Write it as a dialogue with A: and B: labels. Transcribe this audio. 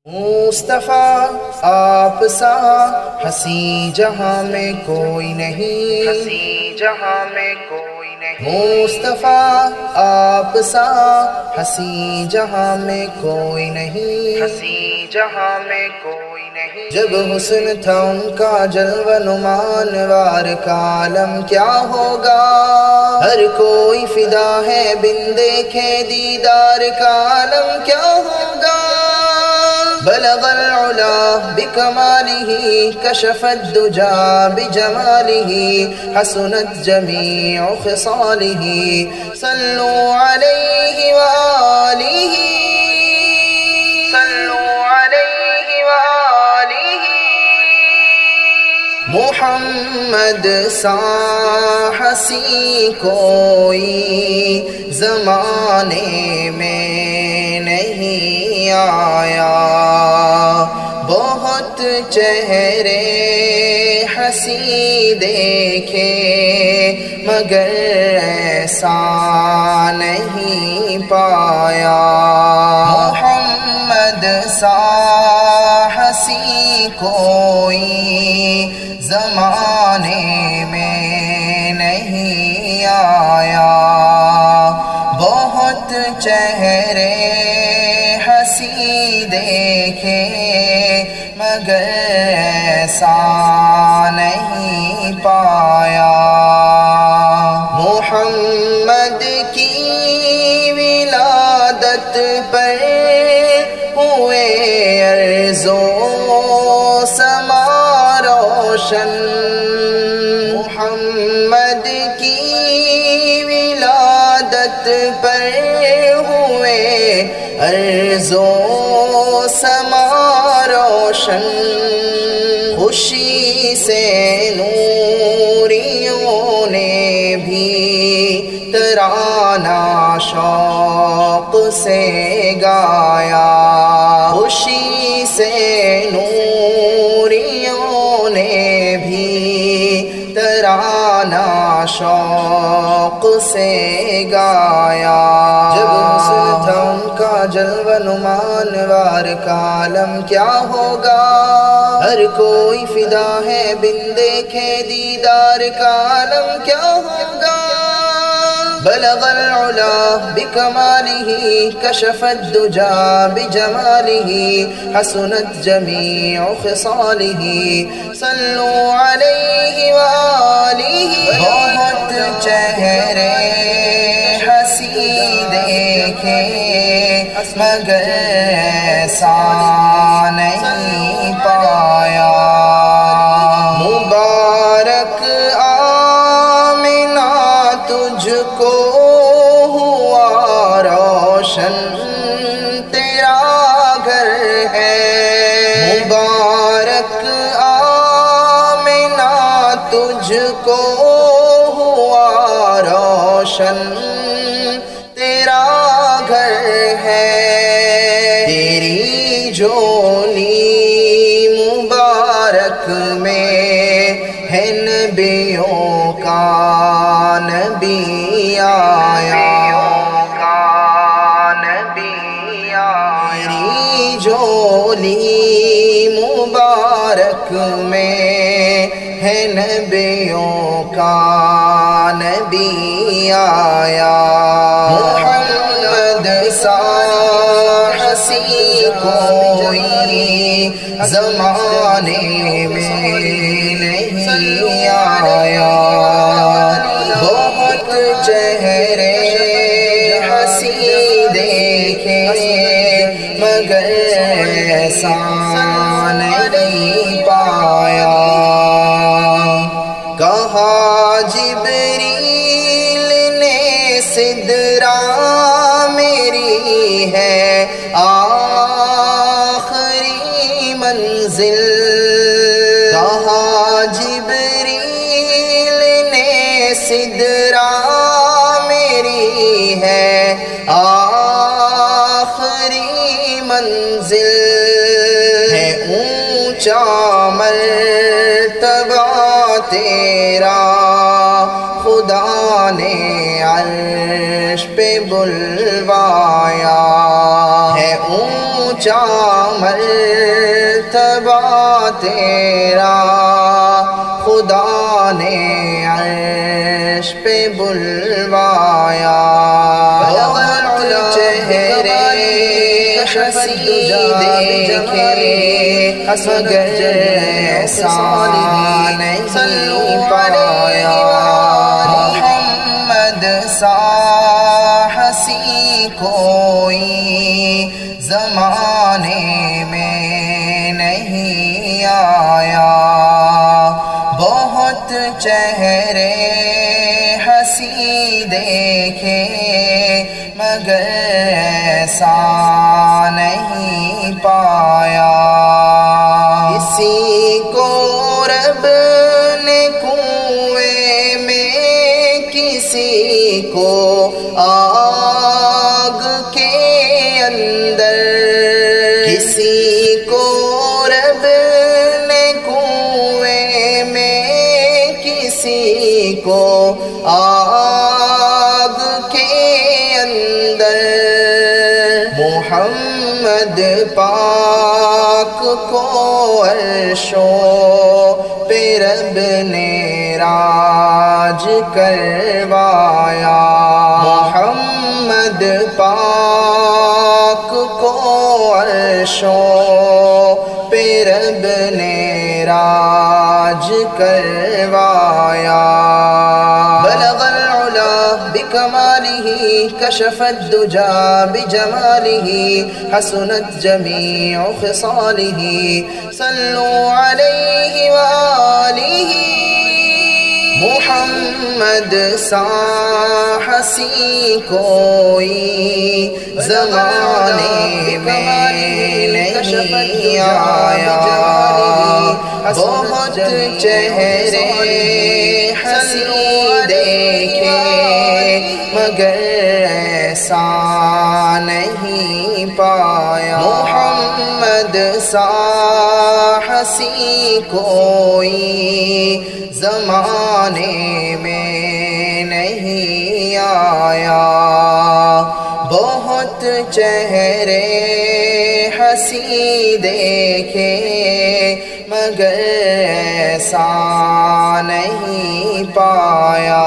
A: مصطفیٰ آپ سا ہنسی جہاں میں کوئی نہیں، ہنسی جہاں میں کوئی نہیں۔ مصطفیٰ آپ سا ہنسی جہاں میں کوئی نہیں، ہنسی جہاں میں کوئی نہیں۔ جب حسن تھا ان کا جلوہ نمان وار کا عالم کیا ہوگا، ہر کوئی فدا ہے بن دیکھے دیدار کا عالم کیا ہوگا۔ بلغ العلا بکمالہ کشف الدجا بجمالہ حسنت جمیع خصالہ صلو علیہ وآلہ صلو علیہ وآلہ۔ محمد سا ہنسی کوئی زمانے میں نہیں آیا، بہت چہرے ہنسی دیکھے مگر ایسا نہیں پایا۔ محمد سا ہنسی کوئی زمانے میں نہیں آیا، بہت چہرے ہنسی دیکھے مگر ایسا نہیں پایا۔ محمد کی ولادت پر ہوئے ارض و سما روشن، محمد کی ولادت پر ہوئے ارض و سما روشن، خوشی سے نوریوں نے بھی ترانہ شوق سے گایا، خوشی سے نوریوں نے بھی ترانہ شوق سے گایا۔ جب حسن تھا ان کا جلوہ نمان وار کا عالم کیا ہوگا، ہر کوئی فدا ہے بن دیکھے دیدار کا عالم کیا ہوگا۔ بلغ العلا بکمالہ کشف الدجا بجمالہ حسنت جمیع خصالہ صلو علیہ وآلہ۔ بہت چہرے ہنسی دیکھے مگر ایسا نہیں پایا۔ مبارک آمنہ تجھ کو ہوا روشن تیرا گھر ہے، مبارک آمنہ تجھ کو ہوا روشن تیرا گھر ہے۔ تیری جولی مبارک میں ہے نبیوں کا نبی آیا، تیری جولی مبارک میں ہے نبیوں کا نبی آیا۔ محمد سا ہنسی کوئی زمانے میں نہیں آیا، بہت چہرے ہنسی دیکھے مگر ایسا نہیں پایا۔ کہا جبریل نے سدرہ میری ہے آخری منزل، کہا جبریل نے سدرہ میری ہے آخری منزل، ہے اونچا مرتبہ تیرا خدا نے عرش پہ بلوایا، ہے اونچا مرتبہ تیرا خدا نے عرش پہ بلوایا، چہرے ہنسی دیکھے مگر ایسا نہیں پایا، محمد سا ہنسی کوئی زمانے میں نہیں آیا، بہت چہرے ہنسی دیکھے مگر ایسا نہیں پایا، کسی کو رب نے کنویں میں، کسی کو آگ کے اندر، کسی کو رب نے کنویں میں، کسی کو آگ کے اندر، محمد پاک کو عرشوں پہ رب نے راج کروایا، محمد پاک کو عرشوں پہ رب نے راج کروایا، بلغ العلا بکمالہ کشف الدجا بجمالہ حسنت جمیع خصالہ صلوا علیہ وآلہ، محمد سا ہنسی کوئی زمانے میں نہیں آیا، بہت چہرے ہنسی دیکھے مگر ایسا نہیں پایا، محمد سا ہنسی کوئی زمانے میں نہیں آیا، بہت چہرے ہنسی دیکھے مگر ایسا نہیں پایا۔